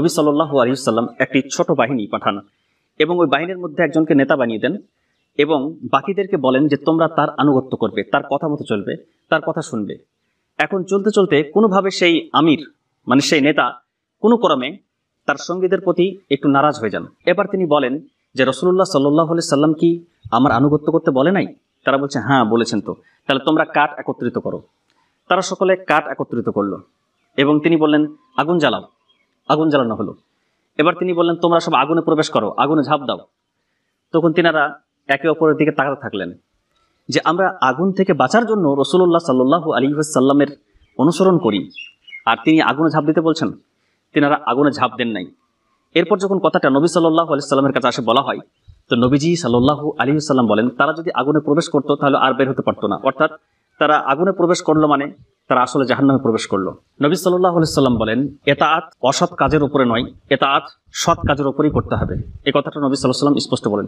নবী সাল্লাল্লাহু আলাইহি ওয়াসাল্লাম একটি ছোট বাহিনী পাঠান এবং ওই বাহিনীর মধ্যে একজনকে নেতা বানিয়ে দেন এবং বাকিদেরকে বলেন যে তোমরা তার আনুগত্য করবে, তার কথা মতো চলবে, তার কথা শুনবে। এখন চলতে চলতে কোনোভাবে সেই আমির মানে সেই নেতা কোনো ক্রমে তার সঙ্গীদের প্রতি একটু নারাজ হয়ে যান। এবার তিনি বলেন যে রাসূলুল্লাহ সাল্লাল্লাহু আলাইহি সাল্লাম কি আমার আনুগত্য করতে বলে নাই? তারা বলছে হ্যাঁ বলেছেন। তো তাহলে তোমরা কাঠ একত্রিত করো। তারা সকলে কাঠ একত্রিত করলো এবং তিনি বললেন আগুন জ্বালাও। আগুন জ্বালানো হলো। এবার তিনি বললেন তোমরা সব আগুনে প্রবেশ করো, আগুনে ঝাঁপ দাও। তখন তিনারা একে অপরের দিকে তাকাতে থাকলেন যে আমরা আগুন থেকে বাঁচার জন্য রাসূলুল্লাহ সাল্লাল্লাহু আলাইহি ওয়াসাল্লামের অনুসরণ করি, আর তিনি আগুনে ঝাঁপ দিতে বলছেন। তিনারা আগুনে ঝাঁপ দেন নাই। এরপর যখন কথাটা নবী সাল্লাল্লাহু আলাইহি ওয়াসাল্লামের কাছে আসে বলা হয়, তো নবীজি সাল্লাল্লাহু আলাইহি ওয়াসাল্লাম বলেন তারা যদি আগুনে প্রবেশ করতো তাহলে আর বের হতে পারতো না। অর্থাৎ তারা আগুনে প্রবেশ করলো মানে তারা আসলে জাহান্নামে প্রবেশ করলো। নবী সাল্লাল্লাহু আলাইহি ওয়াসাল্লাম বলেন ইতাআত অসৎ কাজের উপরে নয়, ইতাআত সৎ কাজের উপরেই করতে হবে। এই কথাটা নবী সাল্লাল্লাহু আলাইহি ওয়াসাল্লাম স্পষ্ট বলেন।